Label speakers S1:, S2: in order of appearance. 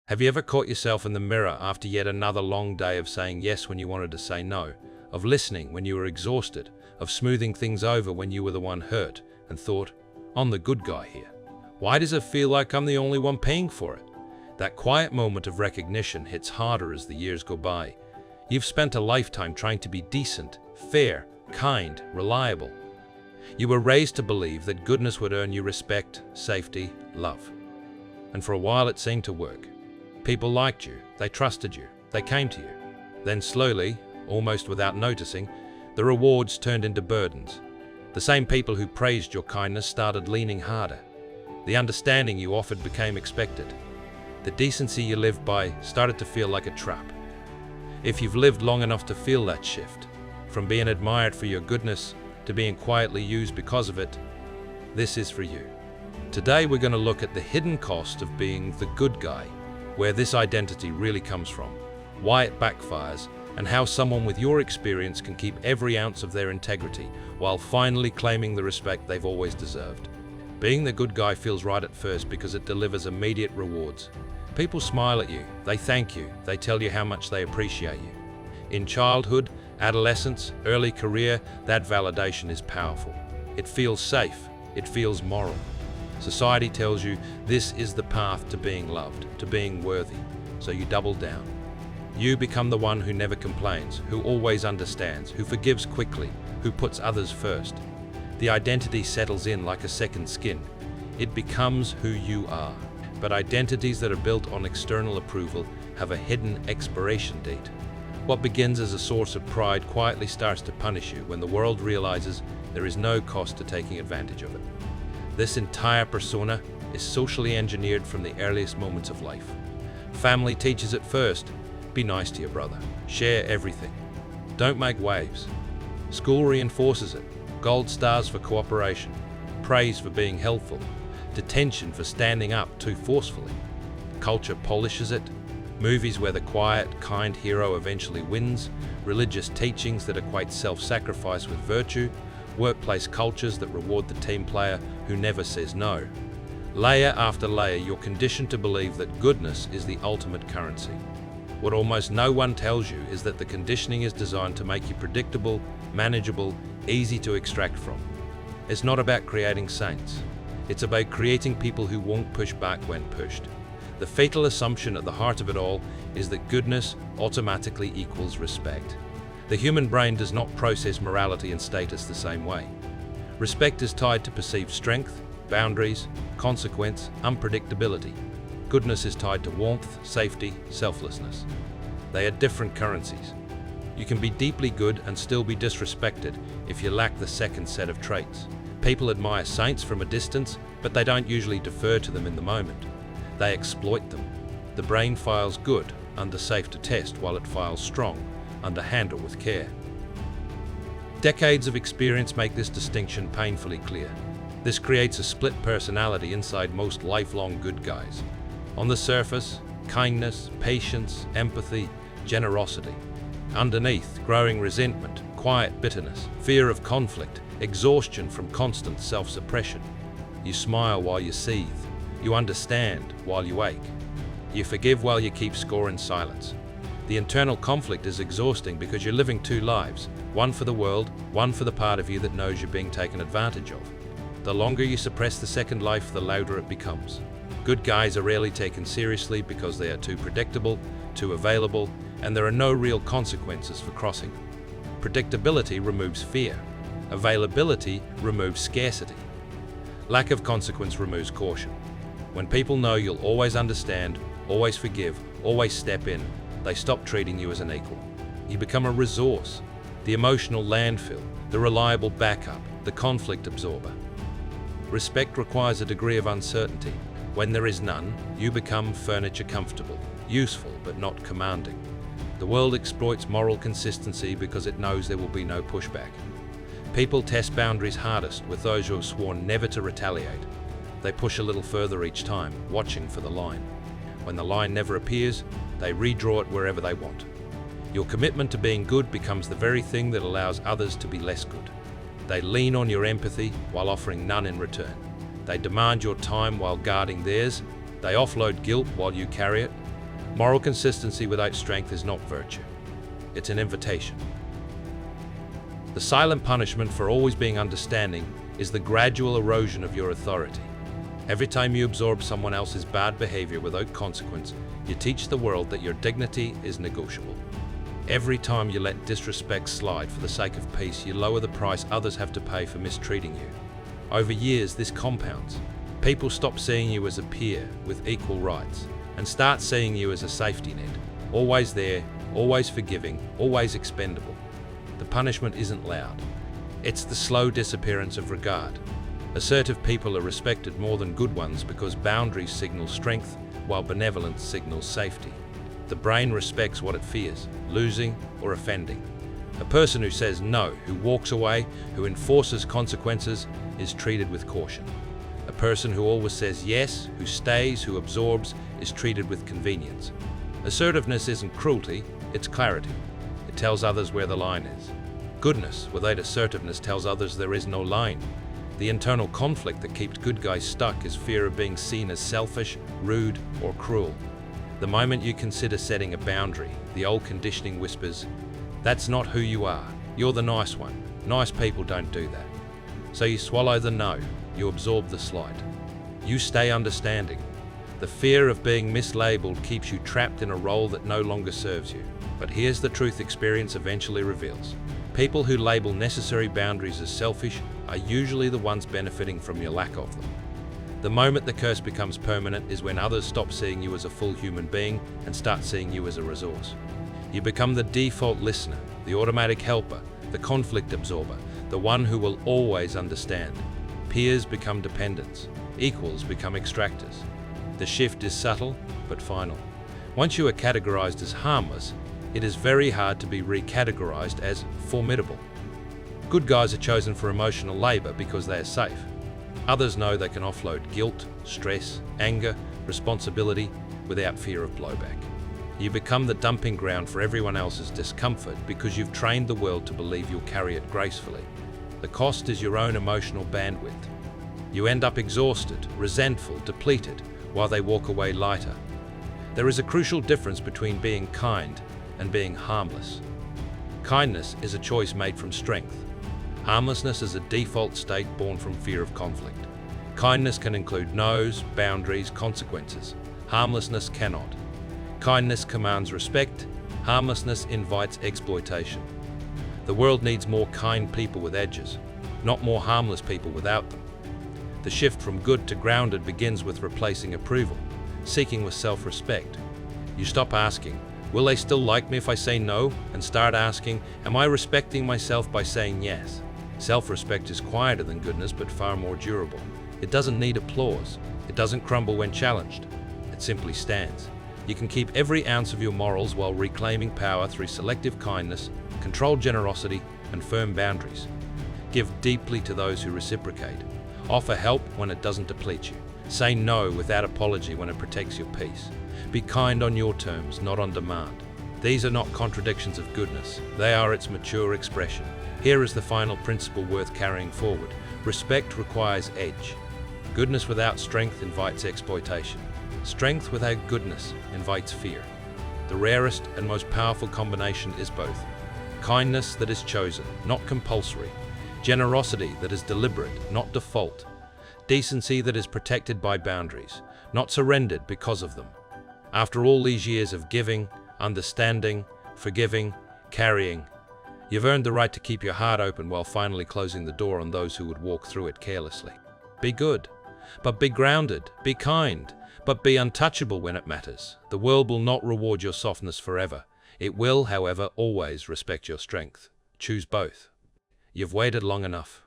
S1: Have you ever caught yourself in the mirror after yet another long day of saying yes when you wanted to say no, of listening when you were exhausted, of smoothing things over when you were the one hurt, and thought, I'm the good guy here. Why does it feel like I'm the only one paying for it? That quiet moment of recognition hits harder as the years go by. You've spent a lifetime trying to be decent, fair, kind, reliable. You were raised to believe that goodness would earn you respect, safety, love. And for a while it seemed to work. People liked you, they trusted you, they came to you. Then slowly, almost without noticing, the rewards turned into burdens. The same people who praised your kindness started leaning harder. The understanding you offered became expected. The decency you lived by started to feel like a trap. If you've lived long enough to feel that shift, from being admired for your goodness to being quietly used because of it, this is for you. Today we're going to look at the hidden cost of being the good guy, where this identity really comes from, why it backfires, and how someone with your experience can keep every ounce of their integrity while finally claiming the respect they've always deserved. Being the good guy feels right at first because it delivers immediate rewards. People smile at you, they thank you, they tell you how much they appreciate you. In childhood, adolescence, early career, that validation is powerful. It feels safe, it feels moral. Society tells you this is the path to being loved, to being worthy, so you double down. You become the one who never complains, who always understands, who forgives quickly, who puts others first. The identity settles in like a second skin. It becomes who you are. But identities that are built on external approval have a hidden expiration date. What begins as a source of pride quietly starts to punish you when the world realizes there is no cost to taking advantage of it. This entire persona is socially engineered from the earliest moments of life. Family teaches it first. Be nice to your brother. Share everything. Don't make waves. School reinforces it. Gold stars for cooperation. Praise for being helpful. Detention for standing up too forcefully. Culture polishes it. Movies where the quiet, kind hero eventually wins. Religious teachings that equate self-sacrifice with virtue. Workplace cultures that reward the team player who never says no. Layer after layer, you're conditioned to believe that goodness is the ultimate currency. What almost no one tells you is that the conditioning is designed to make you predictable, manageable, easy to extract from. It's not about creating saints. It's about creating people who won't push back when pushed. The fatal assumption at the heart of it all is that goodness automatically equals respect. The human brain does not process morality and status the same way. Respect is tied to perceived strength, boundaries, consequence, unpredictability. Goodness is tied to warmth, safety, selflessness. They are different currencies. You can be deeply good and still be disrespected if you lack the second set of traits. People admire saints from a distance, but they don't usually defer to them in the moment. They exploit them. The brain files good under safe to test while it files strong under handle with care. Decades of experience make this distinction painfully clear. This creates a split personality inside most lifelong good guys. On the surface, kindness, patience, empathy, generosity. Underneath, growing resentment, quiet bitterness, fear of conflict, exhaustion from constant self-suppression. You smile while you seethe. You understand while you ache. You forgive while you keep score in silence. The internal conflict is exhausting because you're living two lives, one for the world, one for the part of you that knows you're being taken advantage of. The longer you suppress the second life, the louder it becomes. Good guys are rarely taken seriously because they are too predictable, too available, and there are no real consequences for crossing them. Predictability removes fear. Availability removes scarcity. Lack of consequence removes caution. When people know you'll always understand, always forgive, always step in, they stop treating you as an equal. You become a resource, the emotional landfill, the reliable backup, the conflict absorber. Respect requires a degree of uncertainty. When there is none, you become furniture comfortable, useful but not commanding. The world exploits moral consistency because it knows there will be no pushback. People test boundaries hardest with those who have sworn never to retaliate. They push a little further each time, watching for the line. When the line never appears, they redraw it wherever they want. Your commitment to being good becomes the very thing that allows others to be less good. They lean on your empathy while offering none in return. They demand your time while guarding theirs. They offload guilt while you carry it. Moral consistency without strength is not virtue. It's an invitation. The silent punishment for always being understanding is the gradual erosion of your authority. Every time you absorb someone else's bad behavior without consequence, you teach the world that your dignity is negotiable. Every time you let disrespect slide for the sake of peace, you lower the price others have to pay for mistreating you. Over years, this compounds. People stop seeing you as a peer with equal rights and start seeing you as a safety net, always there, always forgiving, always expendable. The punishment isn't loud. It's the slow disappearance of regard. Assertive people are respected more than good ones because boundaries signal strength, while benevolence signals safety. The brain respects what it fears, losing or offending. A person who says no, who walks away, who enforces consequences, is treated with caution. A person who always says yes, who stays, who absorbs, is treated with convenience. Assertiveness isn't cruelty, it's clarity. It tells others where the line is. Goodness without assertiveness tells others there is no line. The internal conflict that keeps good guys stuck is fear of being seen as selfish, rude, or cruel. The moment you consider setting a boundary, the old conditioning whispers, "That's not who you are. You're the nice one. Nice people don't do that." So you swallow the no, you absorb the slight. You stay understanding. The fear of being mislabeled keeps you trapped in a role that no longer serves you. But here's the truth experience eventually reveals. People who label necessary boundaries as selfish are usually the ones benefiting from your lack of them. The moment the curse becomes permanent is when others stop seeing you as a full human being and start seeing you as a resource. You become the default listener, the automatic helper, the conflict absorber, the one who will always understand. Peers become dependents, equals become extractors. The shift is subtle but final. Once you are categorized as harmless, it is very hard to be recategorized as formidable. Good guys are chosen for emotional labor because they are safe. Others know they can offload guilt, stress, anger, responsibility without fear of blowback. You become the dumping ground for everyone else's discomfort because you've trained the world to believe you'll carry it gracefully. The cost is your own emotional bandwidth. You end up exhausted, resentful, depleted, while they walk away lighter. There is a crucial difference between being kind and being harmless. Kindness is a choice made from strength. Harmlessness is a default state born from fear of conflict. Kindness can include no's, boundaries, consequences. Harmlessness cannot. Kindness commands respect. Harmlessness invites exploitation. The world needs more kind people with edges, not more harmless people without them. The shift from good to grounded begins with replacing approval, seeking with self-respect. You stop asking, "Will they still like me if I say no?" and start asking, "Am I respecting myself by saying yes?" Self-respect is quieter than goodness but far more durable. It doesn't need applause. It doesn't crumble when challenged. It simply stands. You can keep every ounce of your morals while reclaiming power through selective kindness, controlled generosity, and firm boundaries. Give deeply to those who reciprocate. Offer help when it doesn't deplete you. Say no without apology when it protects your peace. Be kind on your terms, not on demand. These are not contradictions of goodness. They are its mature expression. Here is the final principle worth carrying forward. Respect requires edge. Goodness without strength invites exploitation. Strength without goodness invites fear. The rarest and most powerful combination is both. Kindness that is chosen, not compulsory. Generosity that is deliberate, not default. Decency that is protected by boundaries, not surrendered because of them. After all these years of giving, understanding, forgiving, carrying, you've earned the right to keep your heart open while finally closing the door on those who would walk through it carelessly. Be good, but be grounded. Be kind, but be untouchable when it matters. The world will not reward your softness forever. It will, however, always respect your strength. Choose both. You've waited long enough.